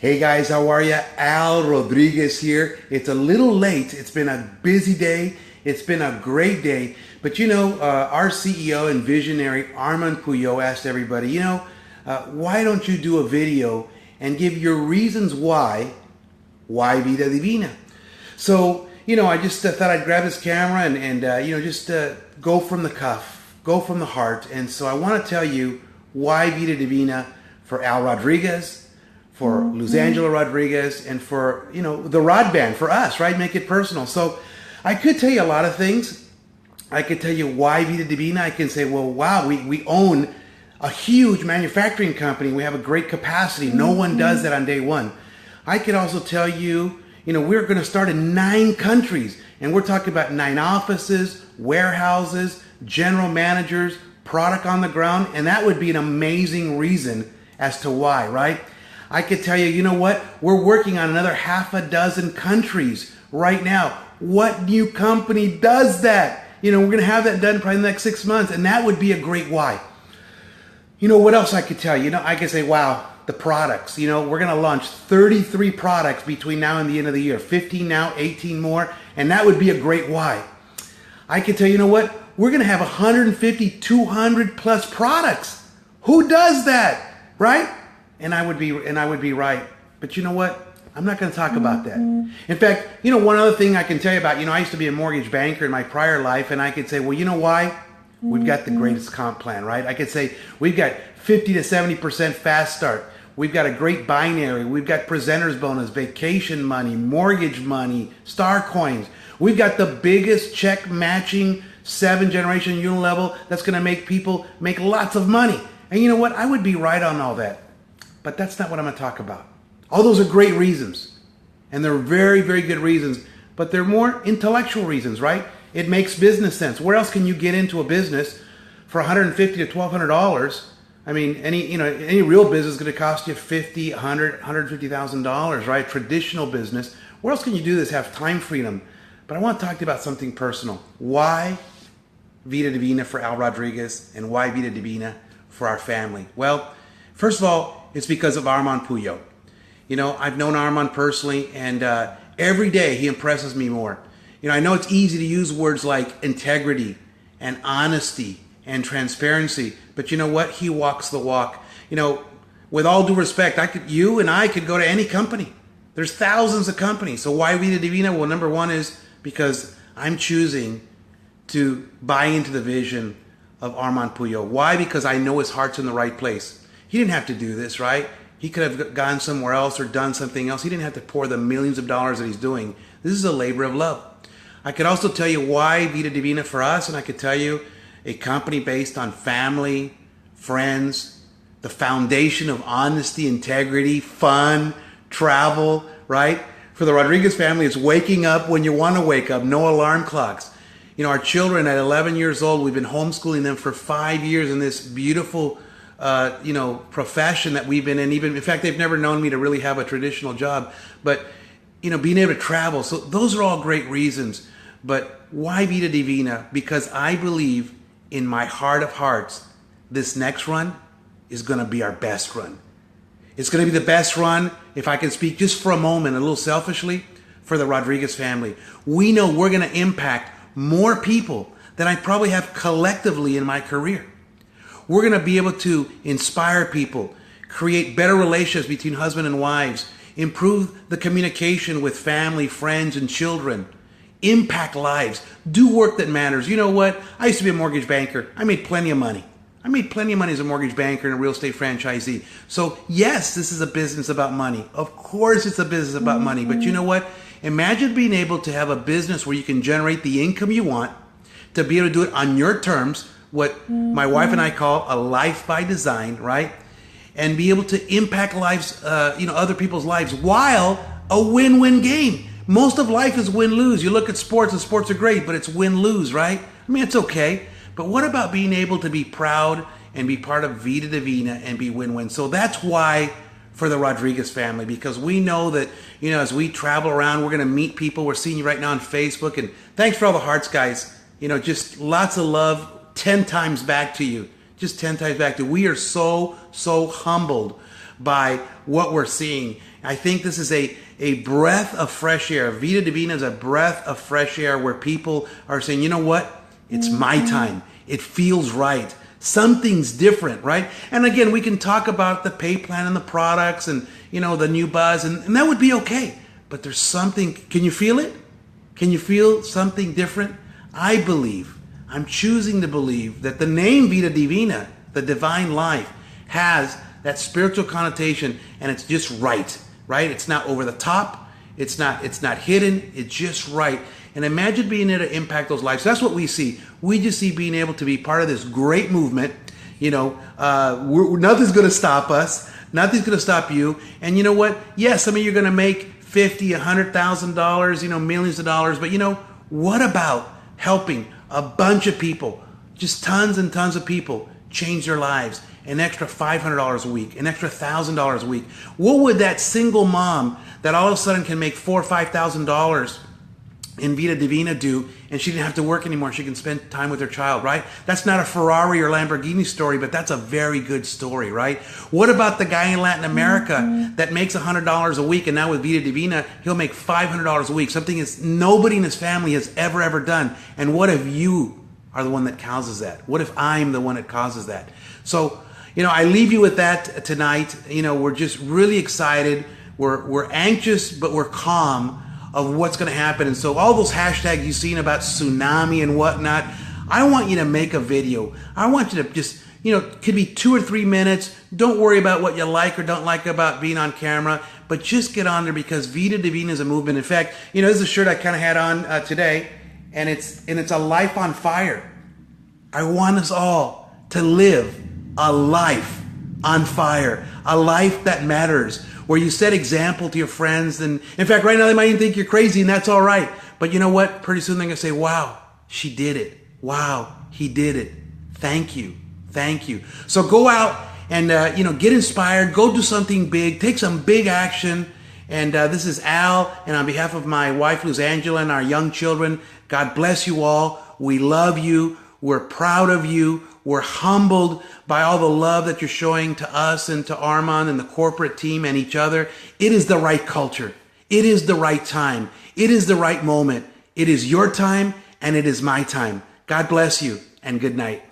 Hey guys, how are you? Al Rodriguez here. It's a little late. It's been a busy day. It's been a great day. But our CEO and visionary, AlRod Puyo, asked everybody, why don't you do a video and give your reasons why Vida Divina? So, I just thought I'd grab this camera and just go from the cuff, go from the heart. And so I want to tell you why Vida Divina for Al Rodriguez, for Luzangela Rodriguez, and for, the Rod Band, for us, right? Make it personal. So I could tell you a lot of things. I could tell you why Vida Divina. I can say, well, wow, we own a huge manufacturing company. We have a great capacity. No one does that on day one. I could also tell you, we're going to start in 9 countries. And we're talking about 9 offices, warehouses, general managers, product on the ground. And that would be an amazing reason as to why, right? I could tell you, we're working on another 6 countries right now. What new company does that? We're going to have that done probably in the next 6 months, and that would be a great why. What else I could tell you? I could say, wow, the products. We're going to launch 33 products between now and the end of the year. 15 now, 18 more, and that would be a great why. I could tell you, we're going to have 150, 200 plus products. Who does that, right? And I would be right. But I'm not going to talk about that. In fact, one other thing I can tell you about, I used to be a mortgage banker in my prior life, and I could say, well, you know why? We've got the greatest comp plan, right? I could say we've got 50 to 70% fast start. We've got a great binary. We've got presenter's bonus, vacation money, mortgage money, star coins. We've got the biggest check matching 7th-generation unilevel that's going to make people make lots of money. And you know what? I would be right on all that. But that's not what I'm going to talk about. All those are great reasons. And they're very, very good reasons. But they're more intellectual reasons, right? It makes business sense. Where else can you get into a business for $150 to $1,200? I mean, any real business is going to cost you $50, $100, $150,000, right? Traditional business. Where else can you do this? Have time freedom. But I want to talk to you about something personal. Why Vida Divina for Al Rodriguez and why Vida Divina for our family? Well, first of all, it's because of AlRod Puyo. I've known AlRod personally, and every day he impresses me more. I know it's easy to use words like integrity and honesty and transparency, but you know what? He walks the walk. With all due respect, you and I could go to any company. There's thousands of companies. So why Vida Divina? Well, number one is because I'm choosing to buy into the vision of AlRod Puyo. Why? Because I know his heart's in the right place. He didn't have to do this, right? He could have gone somewhere else or done something else. He didn't have to pour the millions of dollars that he's doing. This is a labor of love. I could also tell you why Vida Divina for us, and I could tell you a company based on family, friends, the foundation of honesty, integrity, fun, travel, right? For the Rodriguez family, it's waking up when you want to wake up, no alarm clocks. Our children at 11 years old, we've been homeschooling them for 5 years in this beautiful profession that we've been in. Even in fact, they've never known me to really have a traditional job, but being able to travel. So those are all great reasons. But why Vida Divina? Because I believe in my heart of hearts, this next run is going to be our best run. It's going to be the best run, if I can speak just for a moment, a little selfishly, for the Rodriguez family. We know we're going to impact more people than I probably have collectively in my career. We're going to be able to inspire people, create better relationships between husband and wives, improve the communication with family, friends, and children, impact lives, do work that matters. You know what? I used to be a mortgage banker. I made plenty of money. I made plenty of money as a mortgage banker and a real estate franchisee. So yes, this is a business about money. Of course it's a business about money. But you know what? Imagine being able to have a business where you can generate the income you want, to be able to do it on your terms, what my wife and I call a life by design, right? And be able to impact lives, other people's lives while a win-win game. Most of life is win-lose. You look at sports and sports are great, but it's win-lose, right? I mean, it's okay. But what about being able to be proud and be part of Vida Divina and be win-win? So that's why for the Rodriguez family, because we know that, as we travel around, we're going to meet people. We're seeing you right now on Facebook. And thanks for all the hearts, guys. Just lots of love. 10 times back to you. Just 10 times back to you. We are so humbled by what we're seeing. I think this is a breath of fresh air. Vida Divina is a breath of fresh air where people are saying, you know what? It's my time. It feels right. Something's different, right? And again, we can talk about the pay plan and the products and, you know, the new buzz, and that would be okay. But there's something, can you feel it? Can you feel something different? I believe, I'm choosing to believe that the name Vida Divina, the divine life, has that spiritual connotation, and it's just right? It's not over the top. It's not hidden. It's just right. And imagine being able to impact those lives. So that's what we see. We just see being able to be part of this great movement. You know, nothing's going to stop us. Nothing's going to stop you. And you know what? Yes, some of you are going to make $50,000, $100,000, you know, millions of dollars. But you know, what about helping a bunch of people, just tons and tons of people, change their lives? An extra $500 a week, an extra $1,000 a week. What would that single mom that all of a sudden can make $4,000 or $5,000 in Vida Divina do, and she didn't have to work anymore? She can spend time with her child, right? That's not a Ferrari or Lamborghini story, but that's a very good story, right? What about the guy in Latin America that makes $100 a week, and now with Vida Divina, he'll make $500 a week, something is nobody in his family has ever done. And what if you are the one that causes that? What if I'm the one that causes that? So, you know, I leave you with that tonight. You know, we're just really excited. We're anxious, but we're calm of what's going to happen. And so all those hashtags you've seen about tsunami and whatnot, I want you to make a video. I want you to just, you know, it could be 2 or 3 minutes. Don't worry about what you like or don't like about being on camera, but just get on there, because Vida Divina is a movement. In fact, you know, this is a shirt I kind of had on today, and it's a life on fire. I want us all to live a life on fire, a life that matters, where you set example to your friends. And in fact, right now they might even think you're crazy, and that's all right. But you know what? Pretty soon they're going to say, wow, she did it. Wow, he did it. Thank you. Thank you. So go out and, you know, get inspired. Go do something big. Take some big action. And this is Al. And on behalf of my wife, who's Angela, and our young children, God bless you all. We love you. We're proud of you. We're humbled by all the love that you're showing to us and to Armand and the corporate team and each other. It is the right culture. It is the right time. It is the right moment. It is your time, and it is my time. God bless you, and good night.